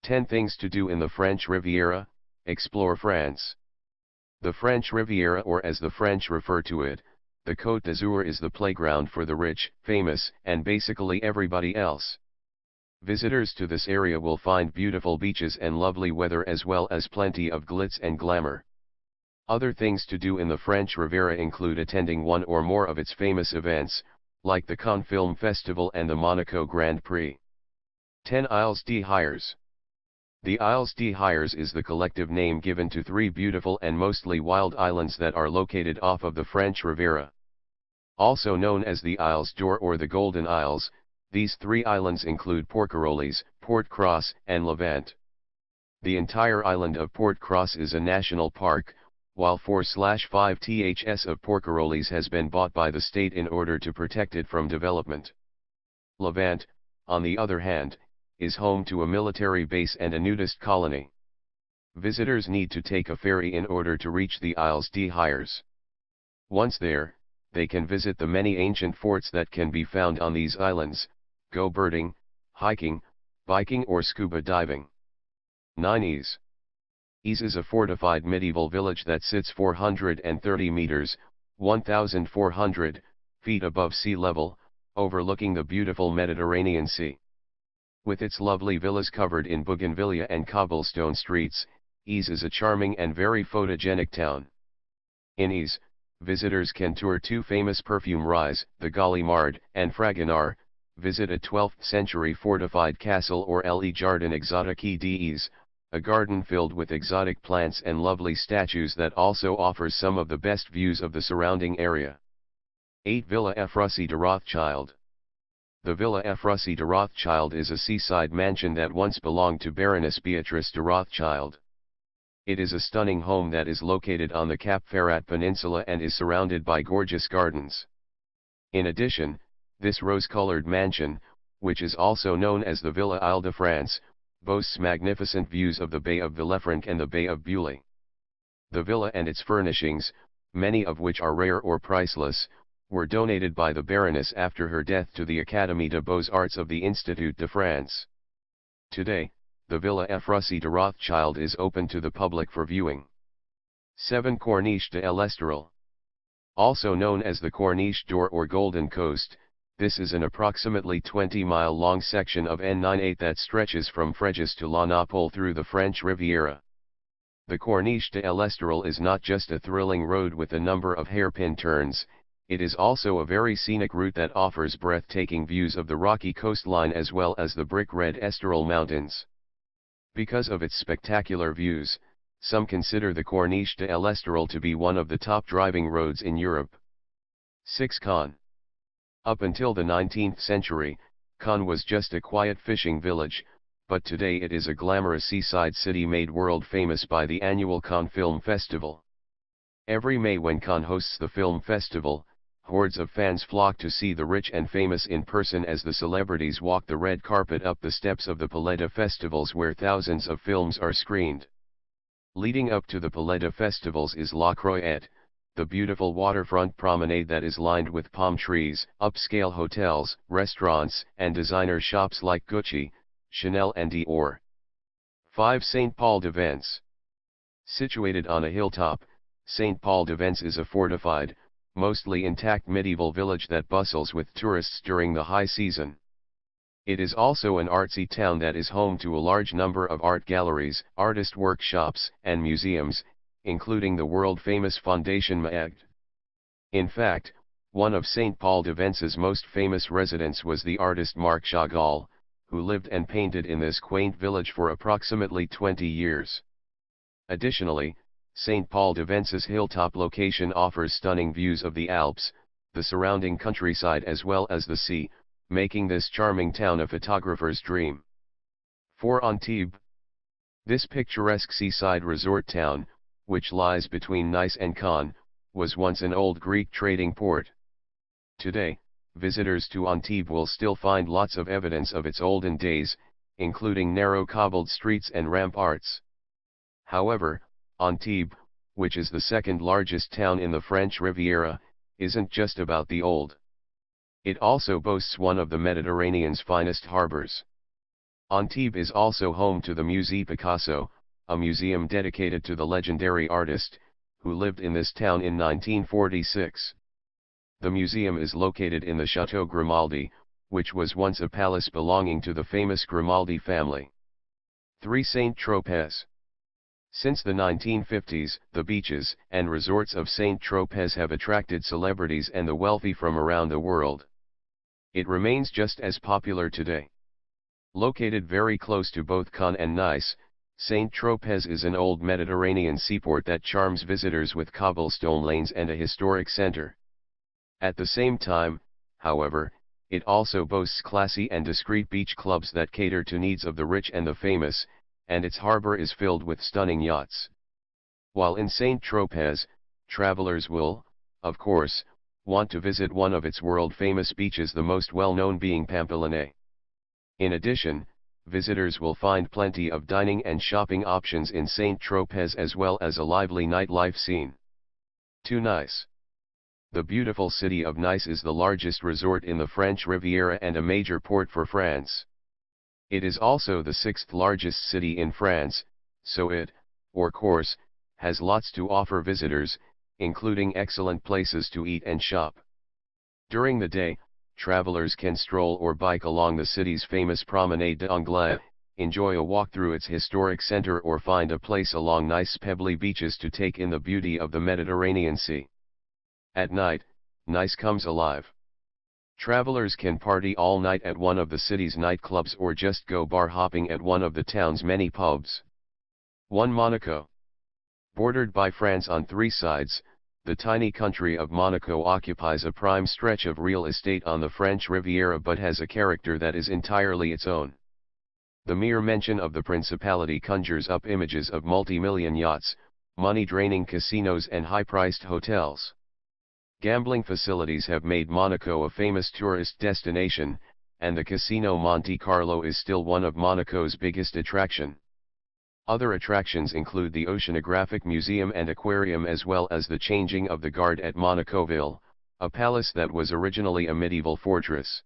10 Things to do in the French Riviera. Explore France. The French Riviera, or as the French refer to it, the Côte d'Azur, is the playground for the rich, famous, and basically everybody else. Visitors to this area will find beautiful beaches and lovely weather, as well as plenty of glitz and glamour. Other things to do in the French Riviera include attending one or more of its famous events, like the Cannes Film Festival and the Monaco Grand Prix. 10 Isles des Hyères. The Isles des Hyères is the collective name given to 3 beautiful and mostly wild islands that are located off of the French Riviera. Also known as the Isles d'Or or the Golden Isles, these 3 islands include Porquerolles, Port-Cros, and Levant. The entire island of Port-Cros is a national park, while 4/5 ths of Porquerolles has been bought by the state in order to protect it from development. Levant, on the other hand, is home to a military base and a nudist colony. Visitors need to take a ferry in order to reach the Isles des Hyères. Once there, they can visit the many ancient forts that can be found on these islands, go birding, hiking, biking, or scuba diving. 9 Ys. Ys is a fortified medieval village that sits 430 meters, 1,400 feet above sea level, overlooking the beautiful Mediterranean Sea. With its lovely villas covered in bougainvillea and cobblestone streets, Ys is a charming and very photogenic town. In Ys, visitors can tour 2 famous perfumeries, the Gallimard and Fragonard, visit a 12th century fortified castle, or Le Jardin Exotique d'Ys, a garden filled with exotic plants and lovely statues that also offers some of the best views of the surrounding area. 8 Villa Ephrussi de Rothschild. The Villa Ephrussi de Rothschild is a seaside mansion that once belonged to Baroness Beatrice de Rothschild. It is a stunning home that is located on the Cap Ferrat Peninsula and is surrounded by gorgeous gardens. In addition, this rose-colored mansion, which is also known as the Villa Île-de-France, boasts magnificent views of the Bay of Villefranche and the Bay of Beaulieu. The villa and its furnishings, many of which are rare or priceless, were donated by the Baroness after her death to the Académie des Beaux-Arts of the Institut de France. Today, the Villa Ephrussi de Rothschild is open to the public for viewing. 7 Corniche de l'Estoril. Also known as the Corniche d'Or or Golden Coast, this is an approximately 20-mile-long section of N98 that stretches from Fréjus to La Napoule through the French Riviera. The Corniche de l'Estoril is not just a thrilling road with a number of hairpin turns, it is also a very scenic route that offers breathtaking views of the rocky coastline as well as the brick-red Estoril Mountains. Because of its spectacular views, some consider the Corniche de l'Estoril to be one of the top driving roads in Europe. 6 Cannes. Up until the 19th century, Cannes was just a quiet fishing village, but today it is a glamorous seaside city made world famous by the annual Cannes Film Festival. Every May, when Cannes hosts the film festival, hordes of fans flock to see the rich and famous in person as the celebrities walk the red carpet up the steps of the Palais de Festivals, where thousands of films are screened. Leading up to the Palais de Festivals is La Croyette, the beautiful waterfront promenade that is lined with palm trees, upscale hotels, restaurants, and designer shops like Gucci, Chanel and Dior. 5 Saint-Paul-de-Vence. Situated on a hilltop, Saint-Paul-de-Vence is a fortified, mostly intact medieval village that bustles with tourists during the high season. It is also an artsy town that is home to a large number of art galleries, artist workshops, and museums, including the world-famous Fondation Maagd. In fact, one of Saint-Paul-de-Vence's most famous residents was the artist Marc Chagall, who lived and painted in this quaint village for approximately 20 years. Additionally, Saint-Paul-de-Vence's hilltop location offers stunning views of the Alps, the surrounding countryside as well as the sea, making this charming town a photographer's dream. 4 Antibes. This picturesque seaside resort town, which lies between Nice and Cannes, was once an old Greek trading port. Today, visitors to Antibes will still find lots of evidence of its olden days, including narrow cobbled streets and ramparts. However, Antibes, which is the second largest town in the French Riviera, isn't just about the old. It also boasts one of the Mediterranean's finest harbors. Antibes is also home to the Musée Picasso, a museum dedicated to the legendary artist, who lived in this town in 1946. The museum is located in the Château Grimaldi, which was once a palace belonging to the famous Grimaldi family. 3. Saint-Tropez. Since the 1950s, the beaches and resorts of Saint-Tropez have attracted celebrities and the wealthy from around the world. It remains just as popular today. Located very close to both Cannes and Nice, Saint-Tropez is an old Mediterranean seaport that charms visitors with cobblestone lanes and a historic center. At the same time, however, it also boasts classy and discreet beach clubs that cater to needs of the rich and the famous, and its harbor is filled with stunning yachts. While in Saint-Tropez, travelers will, of course, want to visit one of its world-famous beaches, the most well-known being Pampelonne. In addition, visitors will find plenty of dining and shopping options in Saint-Tropez as well as a lively nightlife scene. 2. Nice. The beautiful city of Nice is the largest resort in the French Riviera and a major port for France. It is also the 6th largest city in France, so it, of course, has lots to offer visitors, including excellent places to eat and shop. During the day, travelers can stroll or bike along the city's famous Promenade d'Anglais, enjoy a walk through its historic center, or find a place along nice pebbly beaches to take in the beauty of the Mediterranean Sea. At night, Nice comes alive. Travelers can party all night at one of the city's nightclubs or just go bar hopping at one of the town's many pubs. 1. Monaco. Bordered by France on 3 sides, the tiny country of Monaco occupies a prime stretch of real estate on the French Riviera but has a character that is entirely its own. The mere mention of the principality conjures up images of multi-million yachts, money-draining casinos and high-priced hotels. Gambling facilities have made Monaco a famous tourist destination, and the Casino Monte Carlo is still one of Monaco's biggest attraction. Other attractions include the Oceanographic Museum and Aquarium as well as the changing of the guard at Monacoville, a palace that was originally a medieval fortress.